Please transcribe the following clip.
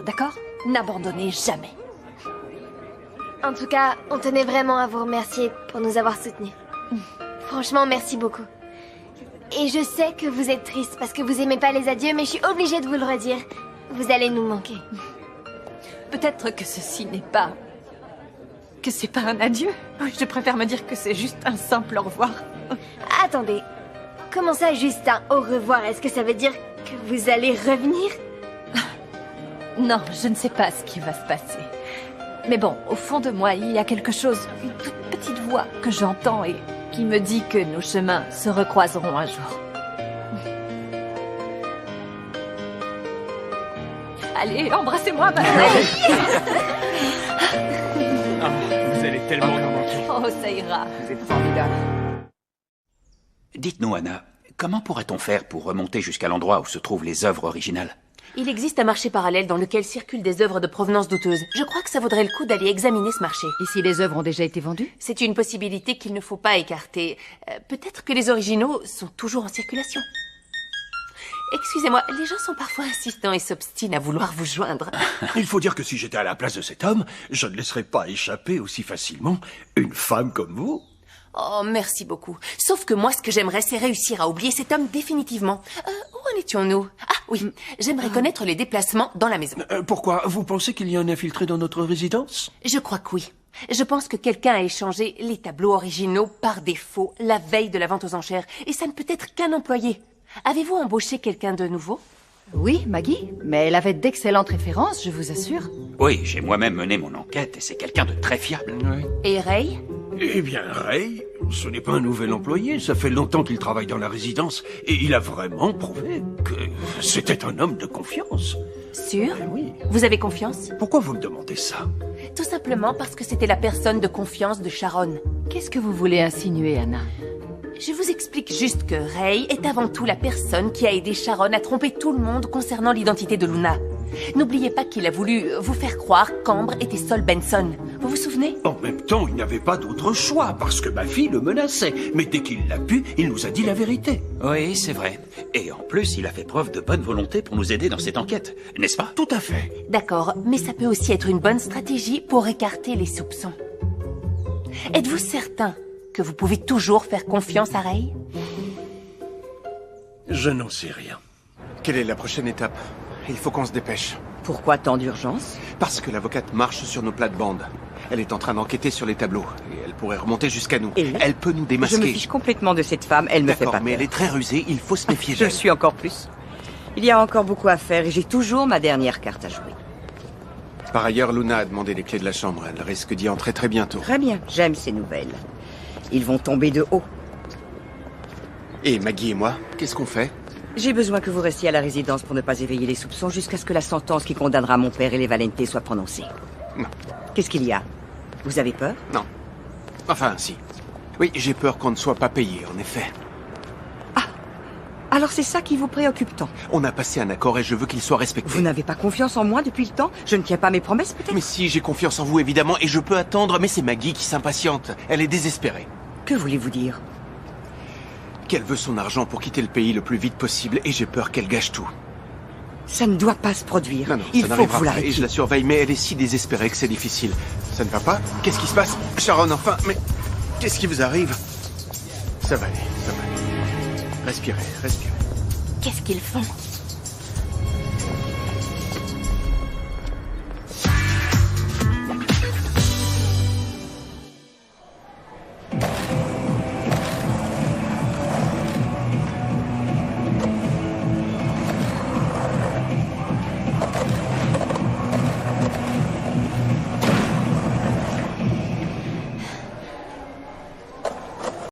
d'accord? N'abandonnez jamais. En tout cas, on tenait vraiment à vous remercier pour nous avoir soutenus. Franchement, merci beaucoup. Et je sais que vous êtes triste parce que vous aimez pas les adieux, mais je suis obligée de vous le redire. Vous allez nous manquer. Peut-être que ceci n'est pas... que c'est pas un adieu. Je préfère me dire que c'est juste un simple au revoir. Attendez. Comment ça, juste un au revoir? Est-ce que ça veut dire que vous allez revenir? Non, je ne sais pas ce qui va se passer. Mais bon, au fond de moi, il y a quelque chose, une toute petite voix que j'entends et qui me dit que nos chemins se recroiseront un jour. Allez, embrassez-moi maintenant. Vous allez tellement nous manquer. Oh, ça ira. Vous êtes formidable. Dites-nous, Anna, comment pourrait-on faire pour remonter jusqu'à l'endroit où se trouvent les œuvres originales? Il existe un marché parallèle dans lequel circulent des œuvres de provenance douteuse. Je crois que ça vaudrait le coup d'aller examiner ce marché. Et si les œuvres ont déjà été vendues? C'est une possibilité qu'il ne faut pas écarter. Peut-être que les originaux sont toujours en circulation. Excusez-moi, les gens sont parfois insistants et s'obstinent à vouloir vous joindre. Il faut dire que si j'étais à la place de cet homme, je ne laisserais pas échapper aussi facilement une femme comme vous. Oh, merci beaucoup. Sauf que moi, ce que j'aimerais, c'est réussir à oublier cet homme définitivement. Où en étions-nous? Ah oui, j'aimerais connaître les déplacements dans la maison. Pourquoi? Vous pensez qu'il y a un infiltré dans notre résidence? Je crois que oui. Je pense que quelqu'un a échangé les tableaux originaux par défaut la veille de la vente aux enchères. Et ça ne peut être qu'un employé. Avez-vous embauché quelqu'un de nouveau? Oui, Maggie, mais elle avait d'excellentes références, je vous assure. Oui, j'ai moi-même mené mon enquête et c'est quelqu'un de très fiable. Oui. Et Ray? Eh bien, Ray, ce n'est pas un nouvel employé. Ça fait longtemps qu'il travaille dans la résidence. Et il a vraiment prouvé que c'était un homme de confiance. Sûr? Oui. Vous avez confiance? Pourquoi vous me demandez ça? Tout simplement parce que c'était la personne de confiance de Sharon. Qu'est-ce que vous voulez insinuer, Anna? Je vous explique juste que Ray est avant tout la personne qui a aidé Sharon à tromper tout le monde concernant l'identité de Luna. N'oubliez pas qu'il a voulu vous faire croire qu'Ambre était Sol Benson. Vous vous souvenez? En même temps, il n'avait pas d'autre choix, parce que ma fille le menaçait. Mais dès qu'il l'a pu, il nous a dit la vérité. Oui, c'est vrai. Et en plus, il a fait preuve de bonne volonté pour nous aider dans cette enquête, n'est-ce pas? Tout à fait. D'accord, mais ça peut aussi être une bonne stratégie pour écarter les soupçons. Êtes-vous certain que vous pouvez toujours faire confiance à Ray? Je n'en sais rien. Quelle est la prochaine étape? Il faut qu'on se dépêche. Pourquoi tant d'urgence? Parce que l'avocate marche sur nos plates-bandes. Elle est en train d'enquêter sur les tableaux. Et elle pourrait remonter jusqu'à nous. Et elle peut nous Je démasquer. me fiche complètement de cette femme, elle me fait D'accord, pas mais peur. elle est très rusée, il faut se méfier Je d'elle. suis encore plus. Il y a encore beaucoup à faire et j'ai toujours ma dernière carte à jouer. Par ailleurs, Luna a demandé les clés de la chambre. Elle risque d'y entrer très bientôt. Très bien, j'aime ces nouvelles. Ils vont tomber de haut. Et Maggie et moi, qu'est-ce qu'on fait? J'ai besoin que vous restiez à la résidence pour ne pas éveiller les soupçons jusqu'à ce que la sentence qui condamnera mon père et les Valente soit prononcée. Non. Qu'est-ce qu'il y a? Vous avez peur? Non. Enfin, si. Oui, j'ai peur qu'on ne soit pas payé, en effet. Alors c'est ça qui vous préoccupe tant? On a passé un accord et je veux qu'il soit respecté. Vous n'avez pas confiance en moi depuis le temps? Je ne tiens pas mes promesses peut-être? Mais si, j'ai confiance en vous, évidemment, et je peux attendre, mais c'est Maggie qui s'impatiente. Elle est désespérée. Que voulez-vous dire? Qu'elle veut son argent pour quitter le pays le plus vite possible, et j'ai peur qu'elle gâche tout. Ça ne doit pas se produire. Non, non, Il ça faut que n'arrivera vous pas, l'arrêtiez. et je la surveille, mais elle est si désespérée que c'est difficile. Ça ne va pas? Qu'est-ce qui se passe? Sharon, enfin, mais... Qu'est-ce qui vous arrive? Ça va aller, ça va aller. Respirez, respirez. Qu'est-ce qu'ils font?